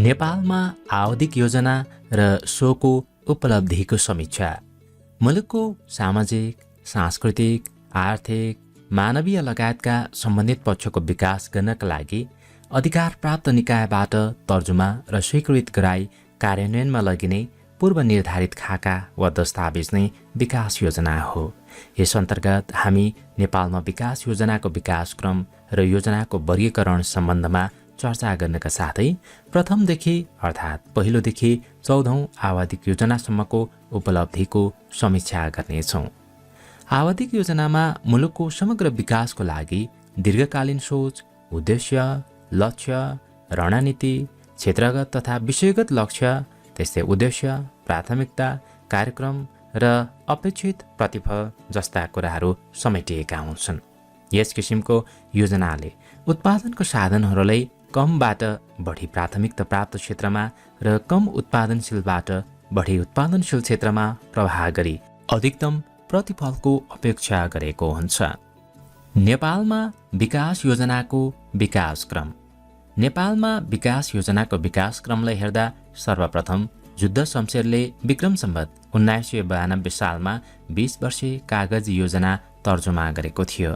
नेपालमा आवधिक योजना र सोको उपलब्धिको समीक्षा। मुलुकको सामाजिक, सांस्कृतिक, आर्थिक, मानवीय लगायतका सम्बन्धित पक्षको विकास गर्नका लागि अधिकार प्राप्त निकायबाट तर्जुमा र स्वीकृत गराई कार्यान्वयनमा लगिने पूर्व निर्धारित खाका वा दस्तावेज नै विकास योजना हो। यस अन्तर्गत हामी नेपालमा विकास योजनाको विकासक्रम र योजनाको वर्गीकरण सम्बन्धमा चर्चा गर्नका साथै प्रथमदेखि अर्थात् पहिलोदेखि 14औं आवधिक योजनासम्मको उपलब्धिको समीक्षा गर्नेछौँ। आवधिक योजनामा मुलुकको समग्र विकासको लागि दीर्घकालीन सोच, उद्देश्य, लक्ष्य, रणनीति, क्षेत्रगत तथा विषयगत लक्ष्य, त्यस्तै उद्देश्य, प्राथमिकता, कार्यक्रम र अपेक्षित प्रतिफल जस्ता कुराहरू समेटिएका हुन्छन्। यस किसिमको योजनाले उत्पादनको साधनहरूलाई कमबाट बढी प्राथमिकता प्राप्त क्षेत्रमा र कम उत्पादनशीलबाट बढी उत्पादनशील क्षेत्रमा प्रवाह गरी अधिकतम प्रतिफलको अपेक्षा गरेको हुन्छ। नेपालमा विकास योजनाको विकासक्रम। नेपालमा विकास योजनाको विकासक्रमलाई हेर्दा सर्वप्रथम जुद्ध शमशेरले विक्रम सम्वत 1992 सालमा 20 वर्षे कागज योजना तर्जुमा गरेको थियो।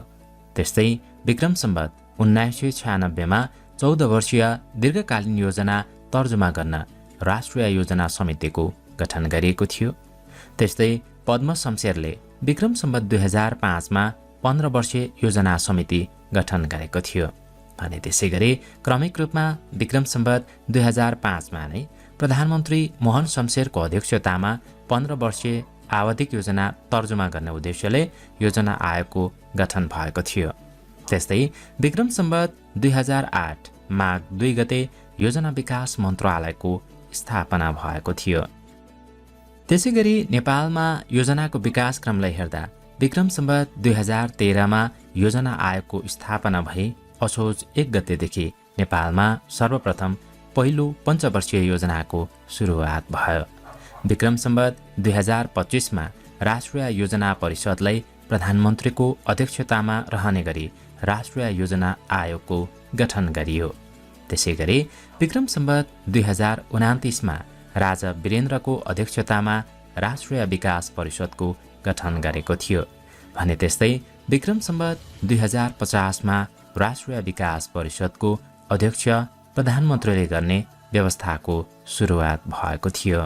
त्यस्तै विक्रम सम्वत 1996 मा 14 वर्षीय दीर्घकालीन योजना तर्जुमा गर्न राष्ट्रिय योजना समितिको गठन गरिएको थियो। त्यस्तै पद्म शमशेरले विक्रम सम्वत 2005 मा 15 वर्षे योजना समिति गठन गरेको थियो भने त्यसै गरी क्रमिक रूपमा विक्रम सम्वत 2005 मा नै प्रधानमन्त्री मोहन शमशेरको अध्यक्षतामा 15 वर्षे आवधिक योजना तर्जुमा गर्ने उद्देश्यले योजना आयोगको गठन भएको थियो। त्यस्तै विक्रम सम्वत 2008 माघ 2 गते योजना विकास मन्त्रालयको स्थापना भएको थियो। त्यसै गरी नेपालमा योजनाको विकासक्रमलाई हेर्दा विक्रम सम्वत 2013 मा योजना आयोगको स्थापना भई असोज 1 गतेदेखि नेपालमा सर्वप्रथम पहिलो पञ्चवर्षीय योजनाको सुरुवात भयो। विक्रम सम्वत 2025 मा राष्ट्रिय योजना परिषदलाई प्रधानमन्त्रीको अध्यक्षतामा रहने गरी राष्ट्रिय योजना आयोगको गठन गरियो। त्यसै गरी विक्रम सम्वत 2029 मा राजा वीरेन्द्रको अध्यक्षतामा राष्ट्रिय विकास परिषदको गठन गरेको थियो भने त्यस्तै विक्रम सम्वत 2050 मा राष्ट्रिय विकास परिषदको अध्यक्ष प्रधानमन्त्रीले गर्ने व्यवस्थाको सुरुवात भएको थियो।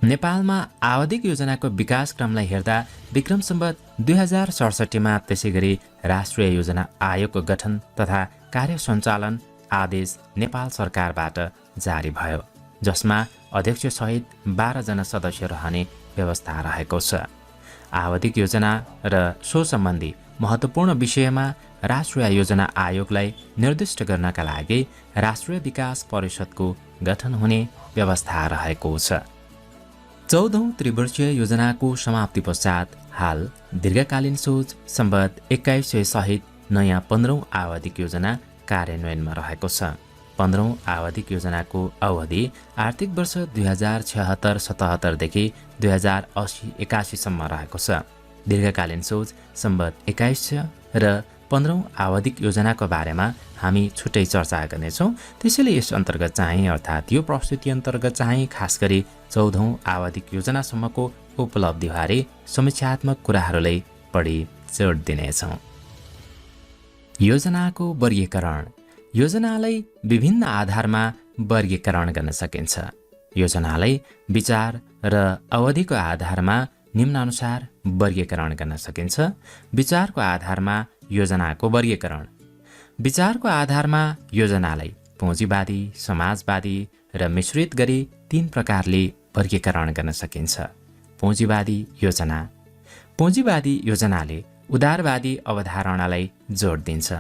नेपालमा आवधिक योजनाको विकासक्रमलाई हेर्दा विक्रम सम्वत 2067 मा त्यसै गरी राष्ट्रिय योजना आयोगको गठन तथा कार्य सञ्चालन आदेश नेपाल सरकारबाट जारी भयो, जसमा अध्यक्षसहित 12 जना सदस्य रहने व्यवस्था रहेको छ। आवधिक योजना र सो सम्बन्धी महत्त्वपूर्ण विषयमा राष्ट्रिय योजना आयोगलाई निर्दिष्ट गर्नका लागि राष्ट्रिय विकास परिषदको गठन हुने व्यवस्था रहेको छ। 14औं त्रिवर्षीय योजनाको समाप्ति पश्चात हाल दीर्घकालीन सोच सम्वत 2100 सहित नयाँ 15औं आवधिक योजना कार्यान्वयनमा रहेको छ। 15औं आवधिक योजनाको अवधि आर्थिक वर्ष 2076-77 देखि 2080-81 सम्म रहेको छ। दीर्घकालीन सोच सम्वत 2100 र 15औं आवधिक योजनाको बारेमा हामी छुट्टै चर्चा गर्नेछौँ। त्यसैले यस अन्तर्गत चाहिँ अर्थात् यो प्रस्तुति अन्तर्गत चाहिँ खास गरी 14औं आवधिक योजनासम्मको उपलब्धिबारे समीक्षात्मक कुराहरूलाई बढी जोड दिनेछौँ। योजनाको वर्गीकरण। योजनालाई विभिन्न आधारमा वर्गीकरण गर्न सकिन्छ। योजनालाई विचार र अवधिको आधारमा निम्नानुसार वर्गीकरण गर्न सकिन्छ। विचारको आधारमा योजनाको वर्गीकरण। विचारको आधारमा योजनालाई पुँजीवादी, समाजवादी र मिश्रित गरी 3 प्रकारले वर्गीकरण गर्न सकिन्छ। पुँजीवादी योजना। पुँजीवादी योजनाले उदारवादी अवधारणालाई जोड दिन्छ।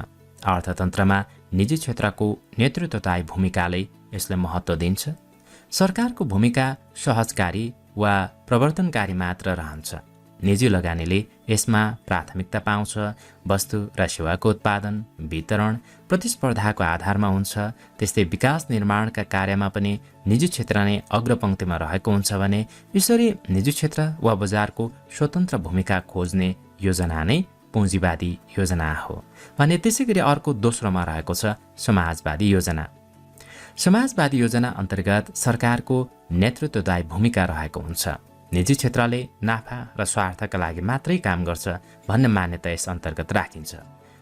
अर्थतन्त्रमा निजी क्षेत्रको नेतृत्वदायी भूमिकाले यसलाई महत्त्व दिन्छ। सरकारको भूमिका सहजकारी वा प्रवर्तनकारी मात्र रहन्छ। निजी लगानीले यसमा प्राथमिकता पाउँछ। वस्तु र सेवाको उत्पादन, वितरण प्रतिस्पर्धाको आधारमा हुन्छ। त्यस्तै विकास निर्माणका कार्यमा पनि निजी क्षेत्र नै अग्रपङ्क्तिमा रहेको हुन्छ भने यसरी निजी क्षेत्र वा बजारको स्वतन्त्र भूमिका खोज्ने योजना नै पुँजीवादी योजना हो भने त्यसै गरी अर्को दोस्रोमा रहेको छ समाजवादी योजना। समाजवादी योजना अन्तर्गत सरकारको नेतृत्वदायी भूमिका रहेको हुन्छ। निजी क्षेत्रले नाफा र स्वार्थका लागि मात्रै काम गर्छ भन्ने मान्यता यस अन्तर्गत राखिन्छ।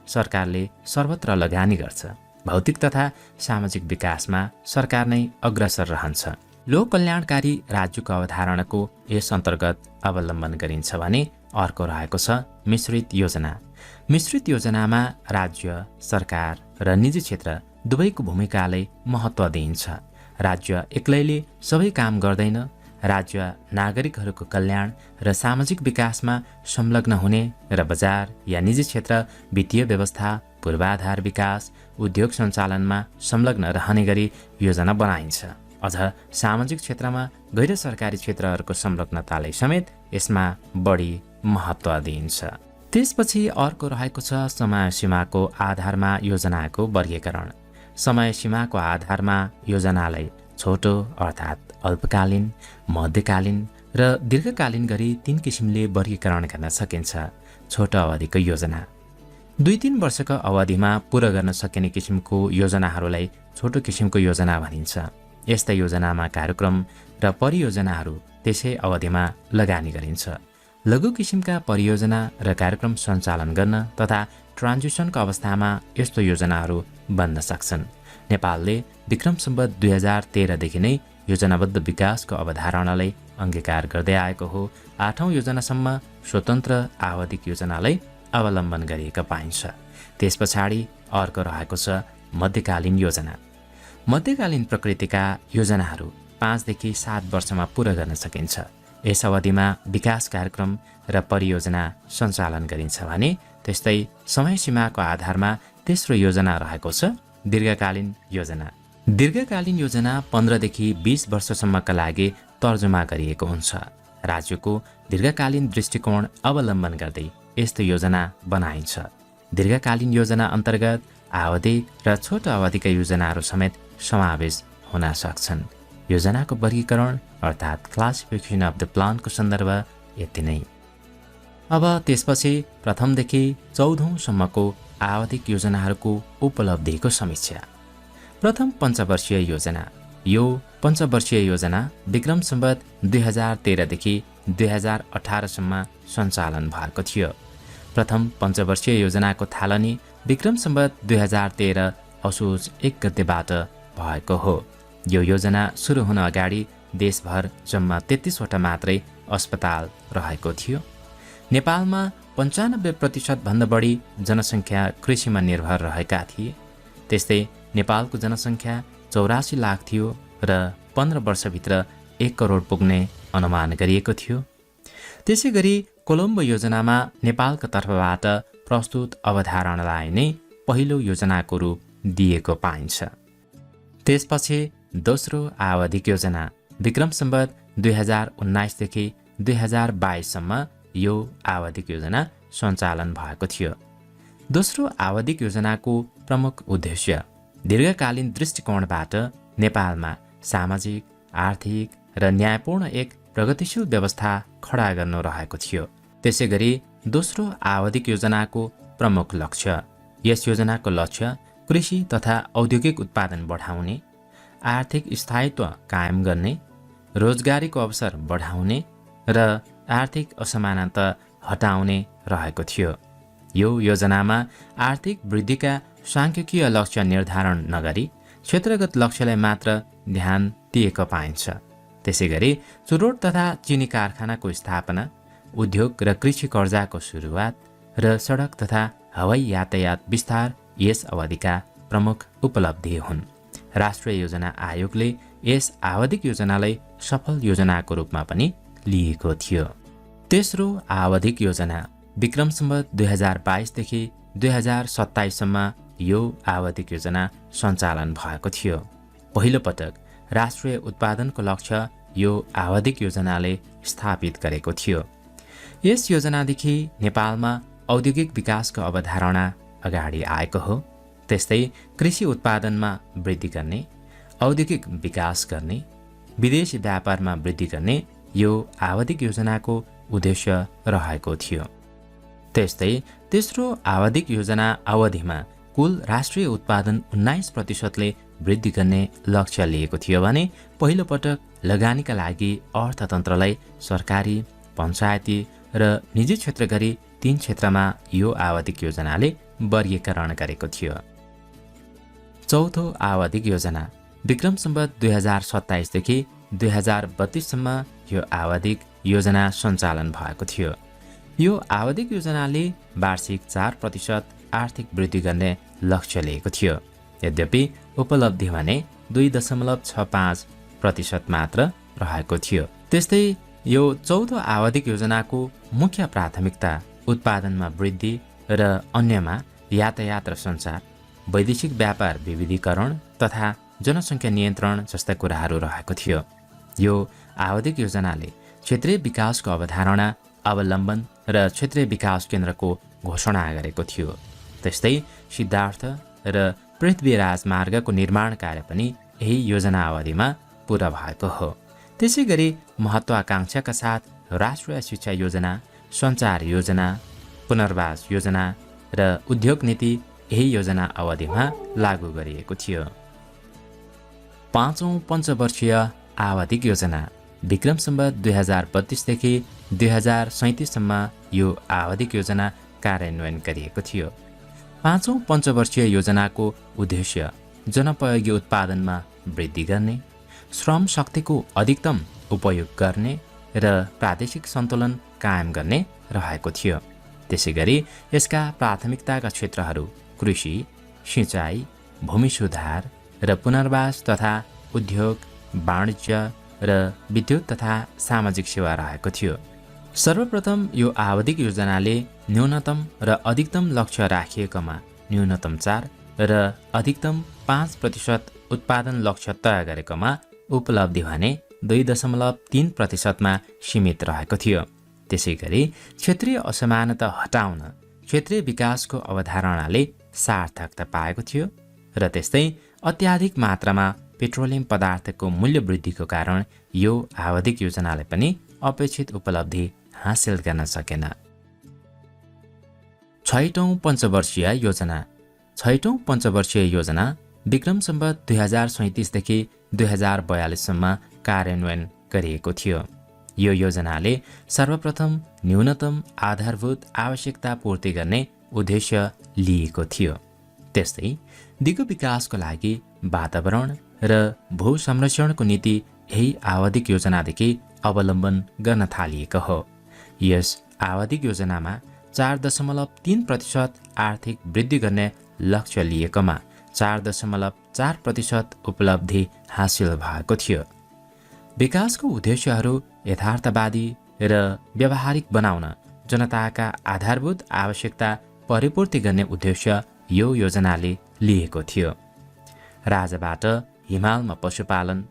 सरकारले सर्वत्र लगानी गर्छ। भौतिक तथा सामाजिक विकासमा सरकार नै अग्रसर रहन्छ। लोक कल्याणकारी राज्यको अवधारणाको यस अन्तर्गत अवलम्बन गरिन्छ भने अर्को रहेको छ मिश्रित योजना। मिश्रित योजनामा राज्य, सरकार र निजी क्षेत्र दुवैको भूमिकालाई महत्त्व दिइन्छ। राज्य एक्लैले सबै काम गर्दैन। राज्य नागरिकहरूको कल्याण र सामाजिक विकासमा संलग्न हुने र बजार या निजी क्षेत्र वित्तीय व्यवस्था, पूर्वाधार विकास, उद्योग सञ्चालनमा संलग्न रहने गरी योजना बनाइन्छ। अझ सामाजिक क्षेत्रमा गैर सरकारी क्षेत्रहरूको संलग्नतालाई समेत यसमा बढी महत्त्व दिइन्छ। त्यसपछि अर्को रहेको छ समय सीमाको आधारमा योजनाको वर्गीकरण। समय सीमाको आधारमा योजनालाई छोटो अर्थात् अल्पकालीन, मध्यकालीन र दीर्घकालीन गरी 3 किसिमले वर्गीकरण गर्न सकिन्छ। छोटो अवधिको योजना 2-3 वर्षको अवधिमा पूरा गर्न सकिने किसिमको योजनाहरूलाई छोटो किसिमको योजना भनिन्छ। यस्ता योजनामा कार्यक्रम र परियोजनाहरू त्यसै अवधिमा लगानी गरिन्छ। लघु किसिमका परियोजना र कार्यक्रम सञ्चालन गर्न तथा ट्रान्जिसनको अवस्थामा यस्तो योजनाहरू बन्न सक्छन्। नेपालले विक्रम सम्वत 2013 देखि नै योजनाबद्ध विकासको अवधारणालाई अंगीकार गर्दै आएको हो। 8औं योजनासम्म स्वतन्त्र आवधिक योजनालाई अवलम्बन गरिएको पाइन्छ। त्यस पछाडि अर्को रहेको छ मध्यकालीन योजना। मध्यकालीन प्रकृतिका योजनाहरू 5 देखि 7 वर्षमा पूरा गर्न सकिन्छ। यस अवधिमा विकास कार्यक्रम र परियोजना सञ्चालन गरिन्छ भने त्यस्तै समय सीमाको आधारमा तेस्रो योजना रहेको छ दीर्घकालीन योजना। दीर्घकालीन योजना 15 देखि 20 वर्षसम्मका लागि तर्जुमा गरिएको हुन्छ। राज्यको दीर्घकालीन दृष्टिकोण अवलम्बन गर्दै यस्तो योजना बनाइन्छ। दीर्घकालीन योजना अन्तर्गत आवधिक र छोटो अवधिका योजनाहरू समेत समावेश हुन सक्छन्। योजनाको वर्गीकरण अर्थात् क्लासिफिकेसन अफ द प्लानको सन्दर्भ यति नै। अब त्यसपछि प्रथमदेखि 14औंसम्मको आवधिक योजनाहरूको उपलब्धिको समीक्षा। प्रथम पञ्चवर्षीय योजना। यो पञ्चवर्षीय योजना विक्रम सम्वत 2013 देखि 2018सम्म सञ्चालन भएको थियो। प्रथम पञ्चवर्षीय योजनाको थालनी विक्रम सम्वत 2013 असोज 1 गतेबाट भएको हो। यो योजना सुरु हुन अगाडि देशभर जम्मा 33वटा मात्रै अस्पताल रहेको थियो। नेपालमा 95% भन्दा बढी जनसङ्ख्या कृषिमा निर्भर रहेका थिए। त्यस्तै नेपालको जनसङ्ख्या 84 लाख थियो र 15 वर्षभित्र 1 करोड पुग्ने अनुमान गरिएको थियो। त्यसै गरी कोलम्बो योजनामा नेपालको तर्फबाट प्रस्तुत अवधारणालाई नै पहिलो योजनाको रूप दिएको पाइन्छ। त्यसपछि दोस्रो आवधिक योजना विक्रम सम्वत 2019 देखि 2022सम्म यो आवधिक योजना सञ्चालन भएको थियो। दोस्रो आवधिक योजनाको प्रमुख उद्देश्य दीर्घकालीन दृष्टिकोणबाट नेपालमा सामाजिक, आर्थिक र न्यायपूर्ण एक प्रगतिशील व्यवस्था खडा गर्नु रहेको थियो। त्यसै गरी दोस्रो आवधिक योजनाको प्रमुख लक्ष्य। यस योजनाको लक्ष्य कृषि तथा औद्योगिक उत्पादन बढाउने, आर्थिक स्थायित्व कायम गर्ने, रोजगारीको अवसर बढाउने र आर्थिक असमानता हटाउने रहेको थियो। यो योजनामा आर्थिक वृद्धिका सांख्यिकीय लक्ष्य निर्धारण नगरी क्षेत्रगत लक्ष्यलाई मात्र ध्यान दिएको पाइन्छ। त्यसै गरी चुरोट तथा चिनी कारखानाको स्थापना, उद्योग र कृषि कर्जाको सुरुवात र सडक तथा हवाई यातायात विस्तार यस अवधिका प्रमुख उपलब्धि हुन्। राष्ट्रिय योजना आयोगले यस आवधिक योजनालाई सफल योजनाको रूपमा पनि लिएको थियो। तेस्रो आवधिक योजना विक्रम सम्वत 2022 देखि 2027सम्म यो आवधिक योजना सञ्चालन भएको थियो। पहिलो पटक राष्ट्रिय उत्पादनको लक्ष्य यो आवधिक योजनाले स्थापित गरेको थियो। यस योजनादेखि नेपालमा औद्योगिक विकासको अवधारणा अगाडि आएको हो। त्यस्तै कृषि उत्पादनमा वृद्धि गर्ने, औद्योगिक विकास गर्ने, विदेशी व्यापारमा वृद्धि गर्ने यो आवधिक योजनाको उद्देश्य रहेको थियो। त्यस्तै तेस्रो आवधिक योजना अवधिमा कुल राष्ट्रिय उत्पादन 19%ले वृद्धि गर्ने लक्ष्य लिएको थियो भने पहिलो पटक लगानीका लागि अर्थतन्त्रलाई सरकारी, पञ्चायती र निजी क्षेत्र गरी 3 क्षेत्रमा यो आवधिक योजनाले वर्गीकरण गरेको थियो। चौथो आवधिक योजना विक्रम सम्वत 2027 देखि 2032 सम्म यो आवधिक योजना सञ्चालन भएको थियो। यो आवधिक योजनाले वार्षिक 4% आर्थिक वृद्धि गर्ने लक्ष्य लिएको थियो। यद्यपि उपलब्धि भने 2.65% मात्र रहेको थियो। त्यस्तै यो चौथो आवधिक योजनाको मुख्य प्राथमिकता उत्पादनमा वृद्धि र अन्यमा यातायात र सञ्चार, वैदेशिक व्यापार विविधीकरण तथा जनसङ्ख्या नियन्त्रण जस्ता कुराहरू रहेको थियो। यो आवधिक योजनाले क्षेत्रीय विकासको अवधारणा, अवलम्बन र क्षेत्रीय विकास केन्द्रको घोषणा गरेको थियो। त्यस्तै सिद्धार्थ र पृथ्वी राजमार्गको निर्माण कार्य पनि यही योजना अवधिमा पूरा भएको हो। त्यसै गरी महत्वाकांक्षाका साथ राष्ट्रिय शिक्षा योजना, सञ्चार योजना, पुनर्वास योजना र उद्योग नीति यही योजना अवधिमा लागू गरिएको थियो। पाँचौं पञ्चवर्षीय आवधिक योजना विक्रम सम्वत 2032 देखि 2037 सम्म यो आवधिक योजना कार्यान्वयन गरिएको थियो। पाँचौं पञ्चवर्षीय योजनाको उद्देश्य जनोपयोगी उत्पादनमा वृद्धि गर्ने, श्रम शक्तिको अधिकतम उपयोग गर्ने र प्रादेशिक सन्तुलन कायम गर्ने रहेको थियो। त्यसै गरी यसका प्राथमिकताका क्षेत्रहरू कृषि, सिँचाइ, भूमि सुधार र पुनर्वास तथा उद्योग, वाणिज्य र विद्युत तथा सामाजिक सेवा रहेको थियो। सर्वप्रथम यो आवधिक योजनाले न्यूनतम र अधिकतम लक्ष्य राखिएकोमा न्यूनतम 4 र अधिकतम 5% उत्पादन लक्ष्य तय गरेकोमा उपलब्धि भने 2.3%मा सीमित रहेको थियो। त्यसै गरी क्षेत्रीय असमानता हटाउन क्षेत्रीय विकासको अवधारणाले सार्थकता पाएको थियो र त्यस्तै अत्याधिक मात्रामा पेट्रोलियम पदार्थको मूल्य वृद्धिको कारण यो आवधिक योजनाले पनि अपेक्षित उपलब्धि हासिल गर्न सकेन। छैटौं पञ्चवर्षीय योजना। छैटौं पञ्चवर्षीय योजना विक्रम सम्वत 2037 देखि 2042 सम्म कार्यान्वयन गरिएको थियो। यो योजनाले सर्वप्रथम न्यूनतम आधारभूत आवश्यकता पूर्ति गर्ने उद्देश्य लिएको थियो। त्यस्तै दिगो विकासको लागि वातावरण र भू संरक्षणको नीति यही आवधिक योजनादेखि अवलम्बन गर्न थालिएको हो। यस आवधिक योजनामा 4.3% आर्थिक वृद्धि गर्ने लक्ष्य लिएकोमा 4.4% उपलब्धि हासिल भएको थियो। विकासको उद्देश्यहरू यथार्थवादी र व्यावहारिक बनाउन जनताका आधारभूत आवश्यकता परिपूर्ति गर्ने उद्देश्य यो योजनाले लिएको थियो। राजाबाट हिमालमा पशुपालन,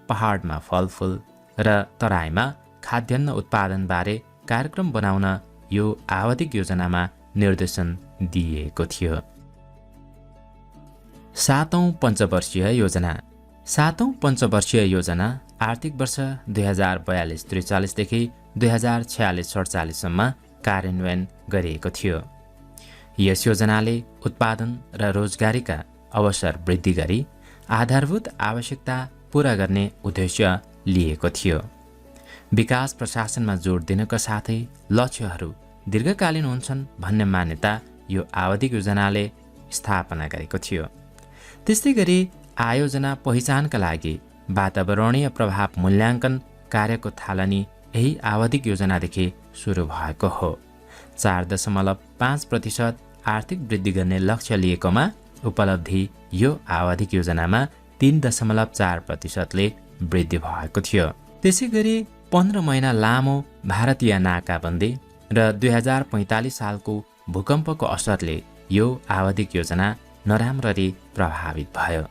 पहाडमा फलफूल र तराईमा खाद्यान्न उत्पादनबारे कार्यक्रम बनाउन यो आवधिक योजनामा निर्देशन दिइएको थियो। सातौं पञ्चवर्षीय योजना। सातौं पञ्चवर्षीय योजना आर्थिक वर्ष 2042-43 देखि 2046-47 सम्म कार्यान्वयन गरिएको थियो। यस योजनाले उत्पादन र रोजगारीका अवसर वृद्धि गरी आधारभूत आवश्यकता पूरा गर्ने उद्देश्य लिएको थियो। विकास प्रशासनमा जोड दिनका साथै लक्ष्यहरू दीर्घकालीन हुन्छन् भन्ने मान्यता यो आवधिक योजनाले स्थापना गरेको थियो। त्यस्तै गरी आयोजना पहिचानका लागि वातावरणीय प्रभाव मूल्याङ्कन कार्यको थालनी यही आवधिक योजनादेखि सुरु भएको हो। 4.5% आर्थिक वृद्धि गर्ने लक्ष्य लिएकोमा उपलब्धि यो आवधिक योजनामा 3.4%ले वृद्धि भएको थियो। त्यसै गरी 15 महिना लामो भारतीय नाकाबन्दी र 2045 सालको भूकम्पको असरले यो आवधिक योजना नराम्ररी प्रभावित भयो।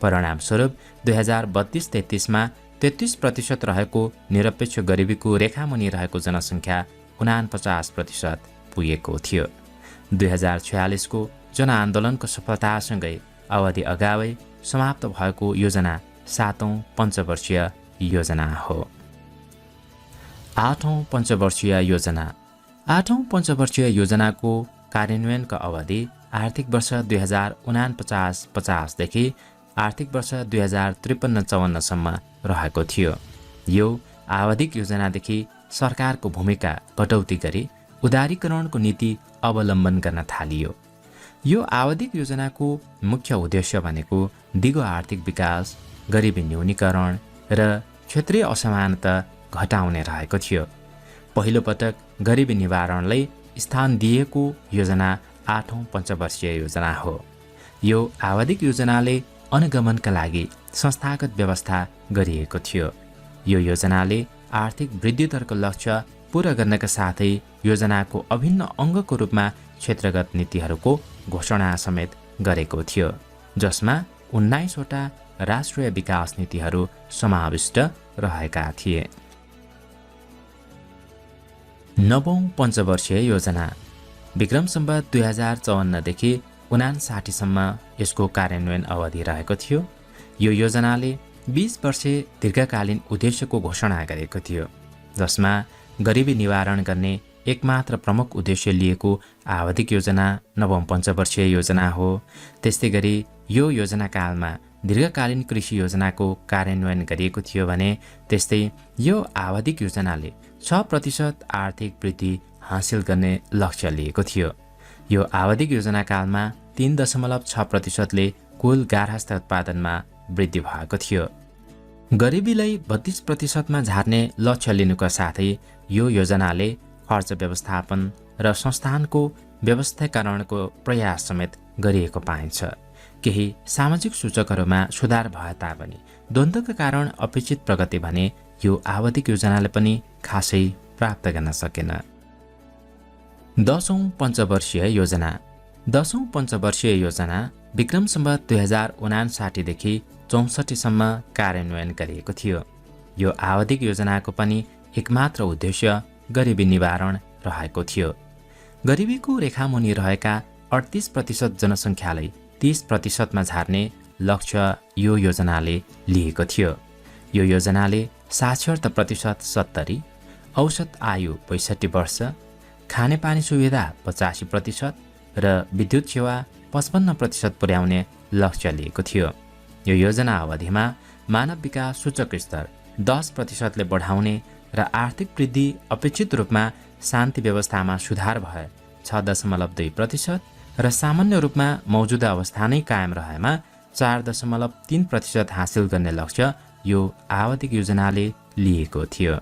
परिणामस्वरूप 2032-33मा 33% रहेको निरपेक्ष गरिबीको रेखामुनि रहेको जनसङ्ख्या 49% पुगेको थियो। 2046को जनआन्दोलनको सफलतासँगै अवधि अगावै समाप्त भएको योजना सातौं पञ्चवर्षीय योजना हो। आठौं पञ्चवर्षीय योजना। आठौं पञ्चवर्षीय योजनाको कार्यान्वयनको अवधि आर्थिक वर्ष 2049-50 देखि आर्थिक वर्ष 2053-54सम्म रहेको थियो। यो आवधिक योजनादेखि सरकारको भूमिका कटौती गरी उदारीकरणको नीति अवलम्बन गर्न थालियो। यो आवधिक योजनाको मुख्य उद्देश्य भनेको दिगो आर्थिक विकास, गरिबी न्यूनीकरण र क्षेत्रीय असमानता घटाउने रहेको थियो। पहिलो पटक गरिबी निवारणलाई स्थान दिएको योजना 8औं पञ्चवर्षीय योजना हो। यो आवधिक योजनाले अनुगमनका लागि संस्थागत व्यवस्था गरिएको थियो। यो योजनाले आर्थिक वृद्धि दरको लक्ष्य पूरा गर्नका साथै योजनाको अभिन्न अङ्गको रूपमा क्षेत्रगत नीतिहरूको घोषणा समेत गरेको थियो, जसमा 19 वटा राष्ट्रिय विकास नीतिहरू समाविष्ट रहेका थिए। 9औं पञ्चवर्षीय योजना विक्रम सम्वत 2054 देखि 59 सम्म यसको कार्यान्वयन अवधि रहेको थियो। यो योजनाले 20 वर्षे दीर्घकालीन उद्देश्यको घोषणा गरेको थियो, जसमा गरिबी निवारण गर्ने एकमात्र प्रमुख उद्देश्य लिएको आवधिक योजना 9औं पञ्चवर्षीय योजना हो। त्यस्तै गरी यो योजनाकालमा दीर्घकालीन कृषि योजनाको कार्यान्वयन गरिएको थियो भने त्यस्तै यो आवधिक योजनाले 6% आर्थिक वृद्धि हासिल गर्ने लक्ष्य लिएको थियो। यो आवधिक योजनाकालमा 3.6%ले कुल गार्हस्थ उत्पादनमा वृद्धि भएको थियो। गरिबीलाई 32%मा झार्ने लक्ष्य लिनुका साथै यो योजनाले खर्च व्यवस्थापन र संस्थानको व्यवस्थीकरणको प्रयास समेत गरिएको पाइन्छ। केही सामाजिक सूचकहरूमा सुधार भए तापनि द्वन्द्वका कारण अपेक्षित प्रगति भने यो आवधिक योजनाले पनि खासै प्राप्त गर्न सकेन। 10औं पञ्चवर्षीय योजना 10औं पञ्चवर्षीय योजना विक्रम सम्वत 2059 देखि 64 सम्म कार्यान्वयन गरिएको थियो। यो आवधिक योजनाको पनि एकमात्र उद्देश्य गरिबी निवारण रहेको थियो। गरिबीको रेखामुनि रहेका 38% जनसङ्ख्यालाई 30%मा झार्ने लक्ष्य यो योजनाले लिएको थियो। यो योजनाले साक्षरता प्रतिशत 70, औसत आयु 65 वर्ष, खानेपानी सुविधा 85% र विद्युत सेवा 55% पुर्याउने लक्ष्य लिएको थियो। यो योजना अवधिमा मानव विकास सूचक स्तर 10%ले बढाउने र आर्थिक वृद्धि अपेक्षित रूपमा शान्ति व्यवस्थामा सुधार भए 6.2% र सामान्य रूपमा मौजुदा अवस्था नै कायम रहेमा 4.3% हासिल गर्ने लक्ष्य यो आवधिक योजनाले लिएको थियो।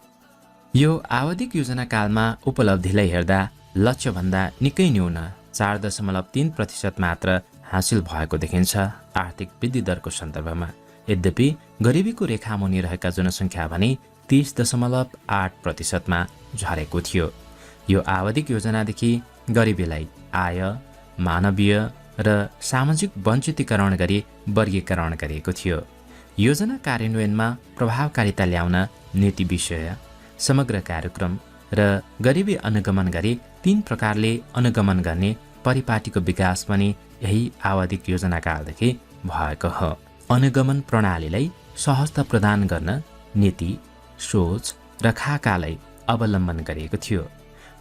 यो आवधिक योजनाकालमा उपलब्धिलाई हेर्दा लक्ष्यभन्दा निकै न्यून 4.3% मात्र हासिल भएको देखिन्छ आर्थिक वृद्धि दरको सन्दर्भमा। यद्यपि गरिबीको रेखामुनि रहेका जनसङ्ख्या भने 30.8% मा झरेको थियो। यो आवधिक योजनादेखि गरिबीलाई आय, मानवीय र सामाजिक वञ्चितीकरण गरी वर्गीकरण गरिएको थियो। योजना कार्यान्वयनमा प्रभावकारिता ल्याउन नीति विषय, समग्र कार्यक्रम र गरिबी अनुगमन गरी 3 प्रकारले अनुगमन गर्ने परिपाटीको विकास पनि यही आवधिक योजनाकालदेखि भएको हो। अनुगमन प्रणालीलाई सहजता प्रदान गर्न नीति, सोच र खाकालाई अवलम्बन गरिएको थियो।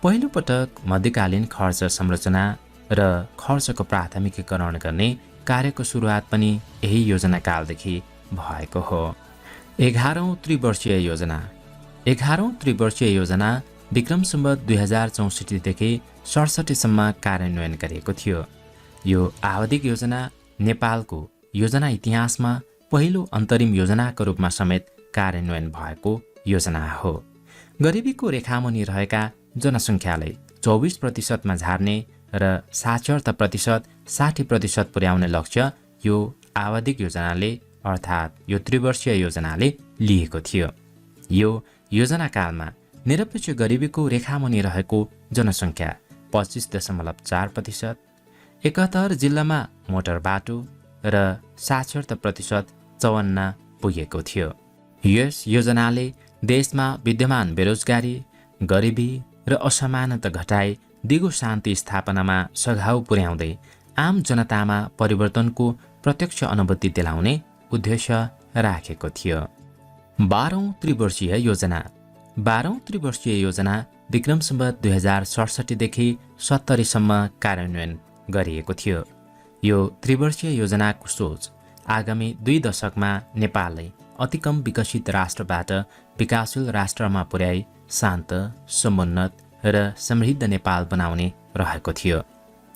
पहिलो पटक मध्यकालीन खर्च संरचना र खर्चको प्राथमिकीकरण गर्ने कार्यको सुरुवात पनि यही योजनाकालदेखि भएको हो। 11औं त्रिवर्षीय योजना 11औं त्रिवर्षीय योजना विक्रम सम्वत 2064 देखि 67 सम्म कार्यान्वयन गरिएको थियो। यो आवधिक योजना नेपालको योजना इतिहासमा पहिलो अन्तरिम योजनाको रूपमा समेत कार्यान्वयन भएको योजना हो। गरिबीको रेखामुनि रहेका जनसङ्ख्यालाई 24% मा झार्ने र साक्षरता प्रतिशत 60% पुर्याउने लक्ष्य यो आवधिक योजनाले अर्थात् यो त्रिवर्षीय योजनाले लिएको थियो। यो योजनाकालमा निरपेक्ष गरिबीको रेखामुनि रहेको जनसङ्ख्या 25.4%, 71 जिल्लामा मोटर बाटो र साक्षरता प्रतिशत 54 पुगेको थियो। यस योजनाले देशमा विद्यमान बेरोजगारी, गरिबी र असमानता घटाई दिगो शान्ति स्थापनामा सघाउ पुर्याउँदै आम जनतामा परिवर्तनको प्रत्यक्ष अनुभूति दिलाउने उद्देश्य राखेको थियो। 12औं त्रिवर्षीय योजना 12औं त्रिवर्षीय योजना विक्रम सम्वत 2067 देखि 70 सम्म कार्यान्वयन गरिएको थियो। यो त्रिवर्षीय योजनाको सोच आगामी 2 दशकमा नेपाललाई अति कम विकसित राष्ट्रबाट विकासशील राष्ट्रमा पुर्याई शान्त, समुन्नत र समृद्ध नेपाल बनाउने रहेको थियो।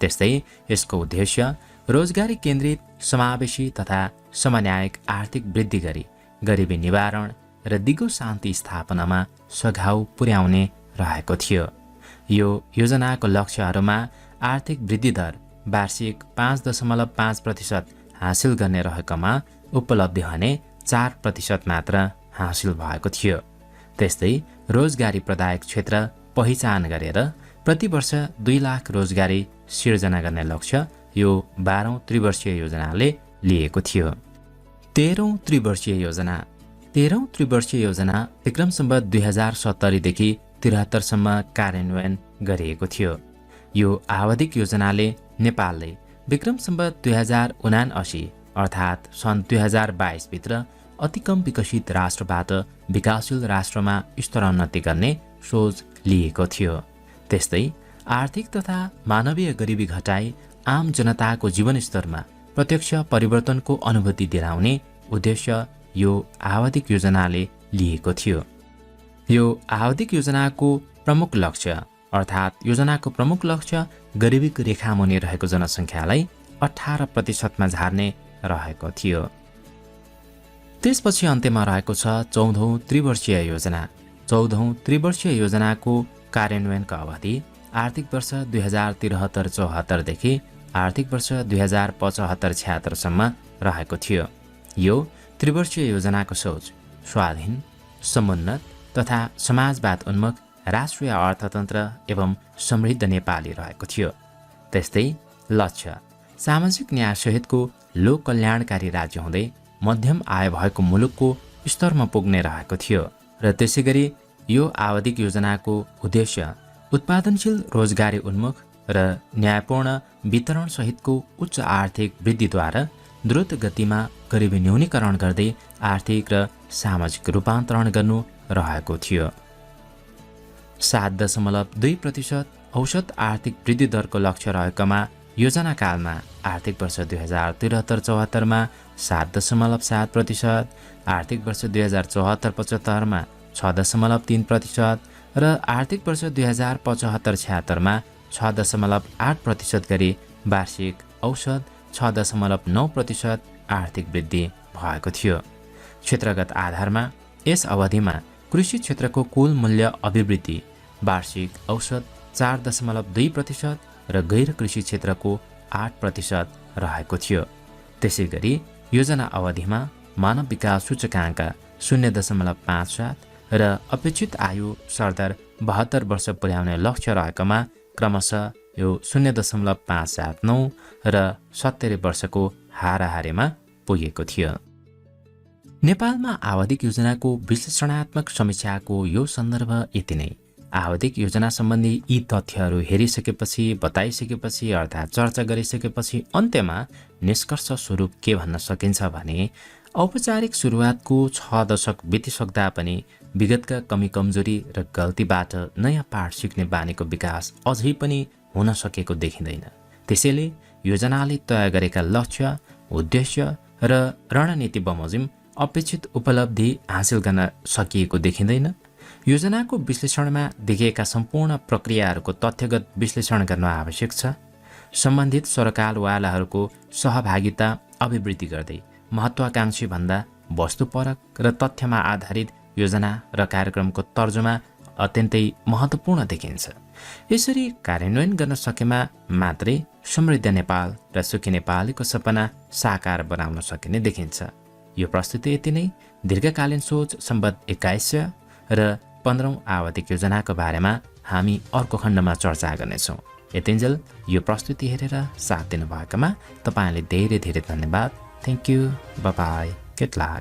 त्यस्तै यसको उद्देश्य रोजगारी केन्द्रित, समावेशी तथा समन्यायक आर्थिक वृद्धि गरी गरिबी निवारण र दिगो शान्ति स्थापनामा सघाउ पुर्याउने रहेको थियो। यो योजनाको लक्ष्यहरूमा आर्थिक वृद्धि दर वार्षिक 5.5% हासिल गर्ने रहेकोमा उपलब्धि हुने 4% मात्र हासिल भएको थियो। त्यस्तै रोजगारी प्रदायक क्षेत्र पहिचान गरेर प्रति वर्ष 2 लाख रोजगारी सिर्जना गर्ने लक्ष्य यो 12औं त्रिवर्षीय योजनाले लिएको थियो। 13औं त्रिवर्षीय योजना 13औं त्रिवर्षीय योजना विक्रम सम्वत 2070 देखि 73 सम्म कार्यान्वयन गरिएको थियो। यो आवधिक योजनाले नेपालले विक्रम सम्वत 2079 अर्थात् सन् 2022 भित्र अति कम विकसित राष्ट्रबाट विकासशील राष्ट्रमा स्तरोन्नति गर्ने सोच लिएको थियो। त्यस्तै आर्थिक तथा मानवीय गरिबी घटाई आम जनताको जीवनस्तरमा प्रत्यक्ष परिवर्तनको अनुभूति दिलाउने उद्देश्य यो आवधिक योजनाले लिएको थियो। यो आवधिक योजनाको प्रमुख लक्ष्य अर्थात् योजनाको प्रमुख लक्ष्य गरिबीको रेखामुनि रहेको जनसङ्ख्यालाई 18% मा झार्ने रहेको थियो। त्यसपछि अन्त्यमा रहेको छ 14औं त्रिवर्षीय योजना। 14औं त्रिवर्षीय योजनाको कार्यान्वयनको अवधि आर्थिक वर्ष 2073-74 देखि आर्थिक वर्ष 2075-76 सम्म रहेको थियो। यो त्रिवर्षीय योजनाको सोच स्वाधीन, समुन्नत तथा समाजवाद उन्मुख राष्ट्रिय अर्थतन्त्र एवं समृद्ध नेपाली रहेको थियो। त्यस्तै लक्ष्य सामाजिक न्यायसहितको लोक कल्याणकारी राज्य हुँदै मध्यम आय भएको मुलुकको स्तरमा पुग्ने रहेको थियो र त्यसै गरी यो आवधिक योजनाको उद्देश्य उत्पादनशील रोजगारी उन्मुख र न्यायपूर्ण वितरण सहितको उच्च आर्थिक वृद्धिद्वारा द्रुत गतिमा गरिबी न्यूनीकरण गर्दै आर्थिक र सामाजिक रूपान्तरण गर्नु रहेको थियो। 7.2% औसत आर्थिक वृद्धि दरको लक्ष्य रहेकोमा योजनाकालमा आर्थिक वर्ष 2073-74 मा 7.7%, आर्थिक वर्ष 2074-75 मा 6.3% र आर्थिक वर्ष 2075-76 मा 6.8% गरी वार्षिक औसत 6.9% आर्थिक वृद्धि भएको थियो। क्षेत्रगत आधारमा यस अवधिमा कृषि क्षेत्रको कुल मूल्य अभिवृद्धि वार्षिक औसत 4.2% र गैर कृषि क्षेत्रको 8% रहेको थियो। त्यसै गरी योजना अवधिमा मानव विकास सूचकाङ्क 0.57 र अपेक्षित आयु सरदर 72 वर्ष पुर्याउने लक्ष्य रहेकोमा क्रमशः यो 0.579 र 70 वर्षको हाराहारीमा पुगेको थियो। नेपालमा आवधिक योजनाको विश्लेषणात्मक समीक्षाको यो सन्दर्भ यति नै। आवधिक योजना सम्बन्धी यी तथ्यहरू हेरिसकेपछि, बताइसकेपछि अर्थात् चर्चा गरिसकेपछि अन्त्यमा निष्कर्ष स्वरूप के भन्न सकिन्छ भने औपचारिक सुरुवातको 6 दशक बितिसक्दा पनि विगतका कमी कमजोरी र गल्तीबाट नयाँ पाठ सिक्ने बानीको विकास अझै पनि हुन सकेको देखिँदैन। त्यसैले योजनाले तय गरेका लक्ष्य, उद्देश्य र रणनीति बमोजिम अपेक्षित उपलब्धि हासिल गर्न सकिएको देखिँदैन। योजनाको विश्लेषणमा देखिएका सम्पूर्ण प्रक्रियाहरूको तथ्यगत विश्लेषण गर्न आवश्यक छ। सम्बन्धित सरकारवालाहरूको सहभागिता अभिवृद्धि गर्दै महत्वाकांक्षी भन्दा वस्तुपरक र तथ्यमा आधारित योजना र कार्यक्रमको तर्जुमा अत्यन्तै महत्त्वपूर्ण देखिन्छ। यसरी कार्यान्वयन गर्न सकेमा मात्रै समृद्ध नेपाल र सुखी नेपालीको सपना साकार बनाउन सकिने देखिन्छ। यो प्रस्तुति यति नै। दीर्घकालीन सोच सम्बत 2100 र 15औं आवधिक योजनाको बारेमा हामी अर्को खण्डमा चर्चा गर्नेछौँ। यतिन्जेल यो प्रस्तुति हेरेर साथ दिनुभएकोमा तपाईँले धेरै धेरै धन्यवाद। Thank you. Bye bye. Get lock.